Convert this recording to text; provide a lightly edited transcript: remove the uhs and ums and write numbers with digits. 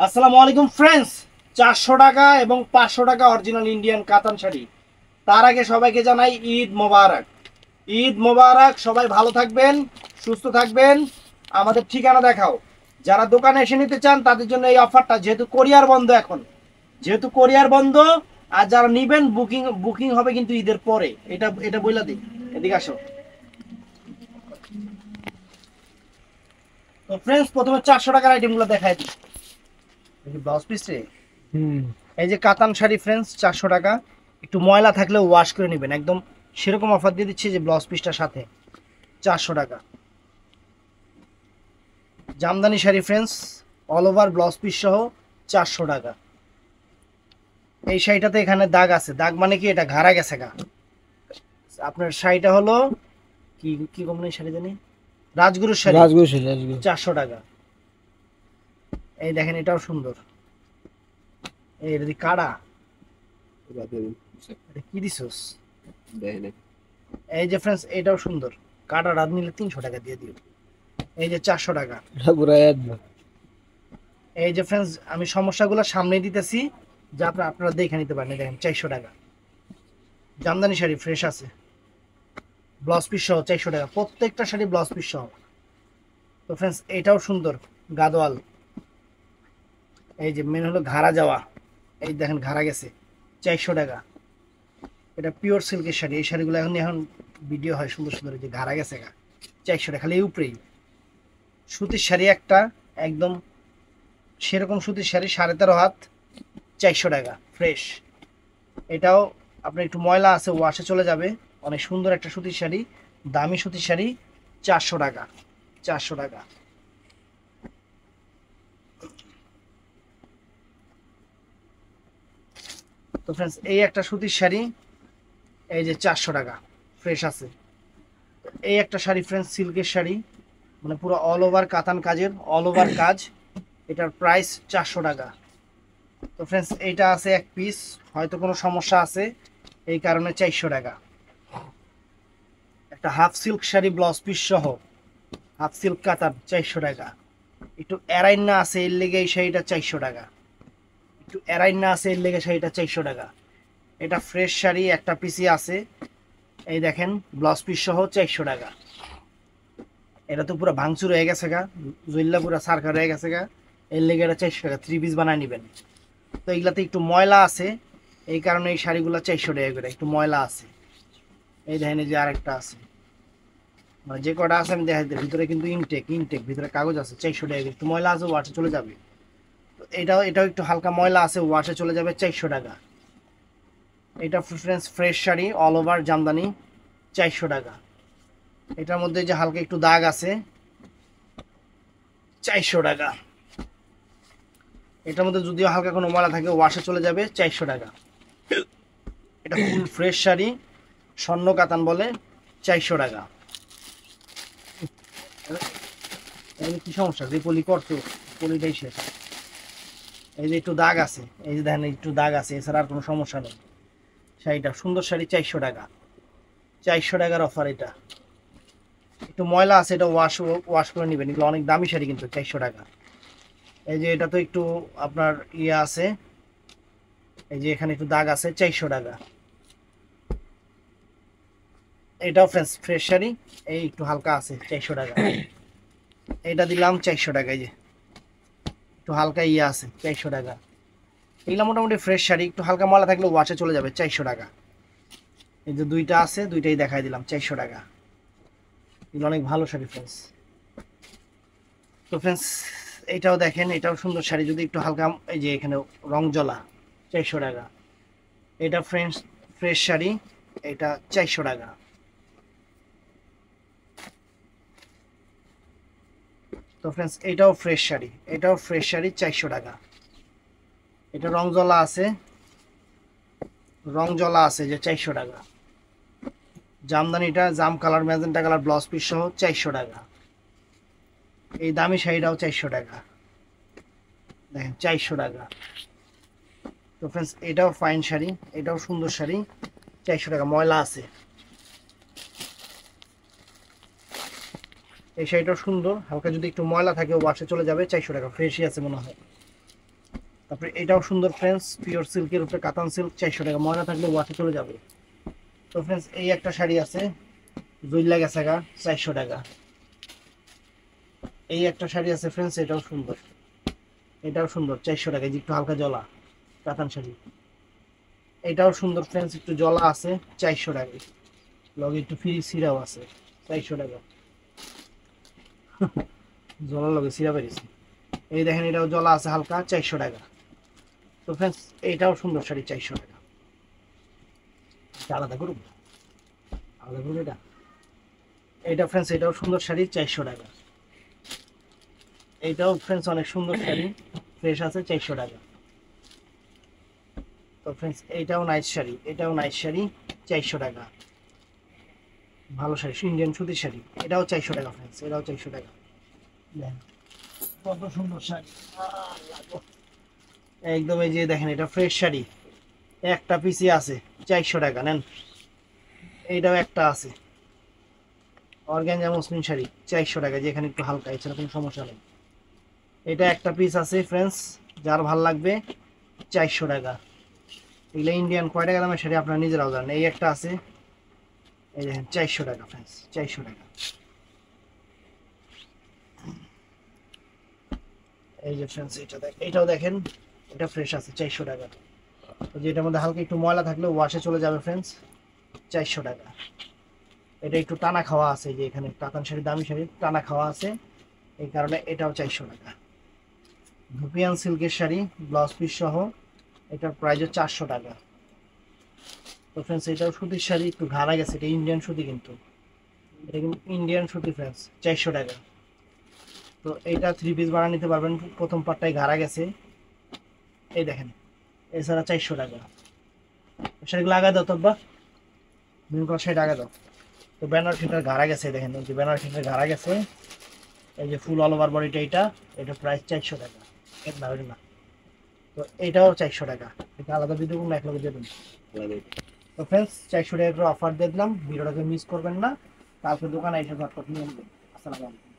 আসসালামু আলাইকুম ফ্রেন্ডস। 400 টাকা এবং 500 টাকা অরিজিনাল ইন্ডিয়ান কাতান শাড়ি। তার আগে সবাইকে জানাই ঈদ মোবারক। ঈদ মোবারক। সবাই ভালো থাকবেন, সুস্থ থাকবেন। আমাদের ঠিকানা দেখাও। যারা দোকানে এসে নিতে চান তাদের জন্য এই অফারটা, যেহেতু কোরিয়ার বন্ধ এখন, যেহেতু কোরিয়ার বন্ধ। আর যারা নিবেন বুকিং বুকিং হবে কিন্তু ঈদের পরে। এটা এটা বইলা দিই। এদিকে আসো। তো ফ্রেন্ডস, প্রথমে 400 টাকার আইটেমগুলো দেখাই দিই। ব্লাউজ পিস রে, এই যে কাতান শাড়ি ফ্রেন্ডস, 400 টাকা। একটু ময়লা থাকলেও ওয়াশ করে নেবেন, একদম সেরকম অফার দিয়ে দিচ্ছি যে ব্লাউজ পিসটার সাথে 400 টাকা। Jamdani sari friends, all over blouse piece সহ 400 টাকা। এই শাড়িটাতে এখানে দাগ আছে, দাগ মানে কি, এটা ঘাড়া গেছে গা। আপনার শাড়িটা হলো কি কি কোম্পানির শাড়ি জানি, রাজগুরুর শাড়ি, রাজগুরু শাড়ি, রাজগুরু। 400 টাকা। এই দেখেন, এটাও সুন্দর। এই এটা কাড়া, এটা কি দিছস। এই যে ফ্রেন্ডস, এটাও সুন্দর। কাটা রাত নিলে 300 টাকা দিয়ে দিও। এই যে 400 টাকা। এটা পুরো একদম। এই যে ফ্রেন্ডস, আমি সমস্যাগুলো সামনে দিতেছি, যা আপনারা দেখে নিতে পারেন। দেখেন 400 টাকা। জামদানি শাড়ি ফ্রেশ আছে, ব্লাউজ পিস সহ 400 টাকা। প্রত্যেকটা শাড়ি ব্লাউজ পিস সহ। তো ফ্রেন্ডস, এটাও সুন্দর, গাদোয়াল। এই যে মেন হলো ঘাড়া যাওয়া, এই দেখেন ঘাড়া গেছে, 400 টাকা। এটা পিওর সিল্কের শাড়ি। এই শাড়িগুলো এখন ভিডিও হয় সুন্দর সুন্দর, এই যে ঘাড়া গেছে গা, 400 টাকা। খালি এই উপরেই সুতির শাড়ি একটা, একদম সেরকম সুতির শাড়ি, 13.5 হাত, 400 টাকা ফ্রেশ। এটাও আপনার একটু ময়লা আছে, ওয়াশে চলে যাবে। অনেক সুন্দর একটা সুতির শাড়ি, দামি সুতির শাড়ি, 400 টাকা। 400 টাকা। তো ফ্রেন্ডস, এই একটা সুতির শাড়ি, এই যে 400 টাকা ফ্রেশ আছে। এই একটা শাড়ি ফ্রেন্ডস, সিল্কের শাড়ি, মানে পুরো অল ওভার কাতান কাজের, অল ওভার কাজ। এটার প্রাইস 400 টাকা। তো ফ্রেন্ডস, এইটা আছে এক পিস, হয়তো কোনো সমস্যা আছে, এই কারণে 400 টাকা। একটা half silk sari blouse piece সহ, হাফ সিল্ক কাতান, 400 টাকা। একটু এরাইন্না আছে, এর লেগে এই শাড়িটা 400 টাকা। একটু এরাইন্না আছে, এর লেগে শাড়িটা 400 টাকা। এটা ফ্রেশ শাড়ি, একটা পিসি আছে। এই দেখেন, ব্লাউজ পিস সহ 400 টাকা। এটা তো পুরো ভাঙচুর হয়ে গেছে গা, জুইল্লা পুরো সারকার হয়ে গেছে গা, এর লেগে এটা 400 টাকা। 3 পিস বানায় নেবেন। তো এইগুলাতে একটু ময়লা আছে, এই কারণে এই শাড়িগুলো 400 টাকা করে। একটু ময়লা আছে। এই দেখেন, এই যে আরেকটা আছে, মানে যে কটা আছে আমি দেখাই দিই। ভিতরে কিন্তু ইনটেক ইনটেক, ভিতরে কাগজ আছে, 400 টাকা। একটু ময়লা আছে, ওয়াশে চলে যাবে। তো এটাও এটাও একটু হালকা ময়লা আছে, ওয়াশে চলে যাবে, 400 টাকা। এটা friends fresh sari, all over Jamdani, 400 টাকা। এটার মধ্যে যে হালকা একটু দাগ আছে, 400 টাকা। এটার মধ্যে যদিও হালকা কোনো ময়লা থাকে, ওয়াশে চলে যাবে, 400 টাকা। এটা ফুল ফ্রেশ শাড়ি, স্বর্ণ কাতান বলে, 400 টাকা। কি সমস্যা, যে পলি করতো, পলিটাই শেষ। এই যে একটু দাগ আছে, এই যে দেখেন একটু দাগ আছে, এছাড়া আর কোনো সমস্যা নেই। শাড়িটা সুন্দর শাড়ি, 400 টাকা। 400 টাকার অফার এটা। একটু ময়লা আছে, এটা ওয়াশ ওয়াশ করে নেবেন। এগুলো অনেক দামি শাড়ি কিন্তু, 400 টাকা। এই যে এটা তো একটু আপনার ইয়ে আছে, এই যে এখানে একটু দাগ আছে, 400 টাকা। এটাও ফ্রেশ ফ্রেশ শাড়ি, এই একটু হালকা আছে, 400 টাকা। এটা দিলাম 400 টাকা। এই যে একটু হালকা ইয়ে আছে, 400 টাকা। এগুলো মোটামুটি ফ্রেশ শাড়ি, একটু হালকা ময়লা থাকলে ওয়াশে চলে যাবে, 400 টাকা। এই যে দুইটা আছে, দুইটাই দেখাই দিলাম, 400 টাকা। এগুলো অনেক ভালো শাড়ি ফ্রেন্ডস। তো ফ্রেন্ডস, এটাও দেখেন, এটাও সুন্দর শাড়ি, যদি একটু হালকা, এই যে এখানে রং জ্বলা, 400 টাকা। এটা ফ্রেন্ডস ফ্রেশ শাড়ি, এটা 400 টাকা। তো ফ্রেন্ডস, এটাও ফ্রেশ শাড়ি, এটাও ফ্রেশ শাড়ি, 400 টাকা। এটা রং জ্বলা আছে, রং জ্বলা আছে, যে 400 টাকা। জামদানিটা জাম colour, magenta colour, blouse piece সহ, 400 টাকা। এই দামি শাড়িটাও 400 টাকা। দেখেন, 400 টাকা। তো ফ্রেন্ডস, এটাও ফাইন শাড়ি, এটাও সুন্দর শাড়ি, 400 টাকা। ময়লা আছে, এই শাড়িটাও সুন্দর, হালকা যদি একটু ময়লা থাকে ওয়াশে চলে যাবে, 400 টাকা। ফ্রেশই আছে মনে হয়। তারপরে এটাও সুন্দর ফ্রেন্ডস, পিওর সিল্কের উপরে কাতান সিল্ক, 400 টাকা, ময়লা থাকলে ওয়াশে চলে যাবে। তো ফ্রেন্ডস এই একটা শাড়ি আছে জুইলা গেছে গা, 400 টাকা। এই একটা শাড়ি আছে ফ্রেন্ডস, এটাও সুন্দর, 400 টাকা, যে একটু হালকা জলা কাতান শাড়ি। এটাও সুন্দর ফ্রেন্ডস, একটু জলা আছে, 400 টাকা, লগে একটু ফ্রি সিরাও আছে, 400 টাকা। জলা লগে সিরা বেরিয়েছে, এই দেখেন এটাও জলা আছে হালকা, 400 টাকা। তো ফ্রেন্ডস এইটাও সুন্দর শাড়ি, 400 টাকা। আলাদা করুন, আলাদা করুন এটা। এইটা ফ্রেন্ডস এটাও সুন্দর শাড়ি, 400 টাকা। এইটাও ফ্রেন্ডস অনেক সুন্দর শাড়ি, ফ্রেশ আছে, 400 টাকা। তো ফ্রেন্ডস এইটাও নাইস শাড়ি, 400 টাকা। ভালো শাড়ি, ইন্ডিয়ান সুতির শাড়ি, এটাও 400 টাকা ফ্রেন্ডস, এটাও 400 টাকা। দেখেন কত সুন্দর শাড়ি, একদম এই যে দেখেন এটা ফ্রেশ শাড়ি, একটা পিসি আছে, 400 টাকা নেন। এইটাও একটা আছে অর্গানজা মসলিন শাড়ি, 400 টাকা, যেখানে একটু হালকা, এছাড়া কোনো সমস্যা নেই। এটা একটা পিস আছে ফ্রেন্ডস, যার ভাল লাগবে 400 টাকা। এগুলো ইন্ডিয়ান কয় টাকা দামের শাড়ি আপনারা নিজেরাও জানেন। এই একটা আছে, এই দেখেন 400 টাকা ফ্রেন্ডস, 400 টাকা। এই যে ফ্রেন্ডস এটাও দেখেন, এটা ফ্রেশ আছে, 400 টাকা। তো যেটার মধ্যে হালকা একটু ময়লা থাকলে ওয়াশে চলে যাবে ফ্রেন্ডস, 400 টাকা। এটা একটু টানা খাওয়া আছে, যে এখানে কাতান শাড়ি, দামি শাড়ি টানা খাওয়া আছে, এই কারণে এটাও 400 টাকা। ধুপিয়ান সিল্কের শাড়ি ব্লাউজ পিস সহ, এটার প্রাইস 400 টাকা। তো ফ্রেন্ডস এটাও সুতির শাড়ি, একটু ঘাড়া গেছে, এটা ইন্ডিয়ান সুতি, কিন্তু এটা কিন্তু ইন্ডিয়ান সুতি ফ্রেন্ডস, 400 টাকা। তো এইটা 3 পিস বানা নিতে পারবেন, প্রথম পার্টটাই ঘাড়া গেছে, এই দেখেন, এছাড়া 400 টাকা। শাড়িগুলো আগা দাও তোব্বা, মেন করা শাড়ি আগা দাও। তো ব্যানার ফিটার ঘাড়া গেছে, দেখেন এই যে ব্যানার ফিটার ঘাড়া গেছে, এই যে ফুল অল ওভার বডিটা, এটা প্রাইস 400 টাকা। এর না ওই না, তো এটাও 400 টাকা। এটা আলাদা ভিডিও করুন, এক লগে দেবেন। তো ফ্রেন্ডস 400 টাকা করে অফার দিয়ে দিলাম, ভিডিওটাকে মিস করবেন না, কালকে দোকানে এসে ঝটপট নিয়ে নেবেন। আসসালামু আলাইকুম।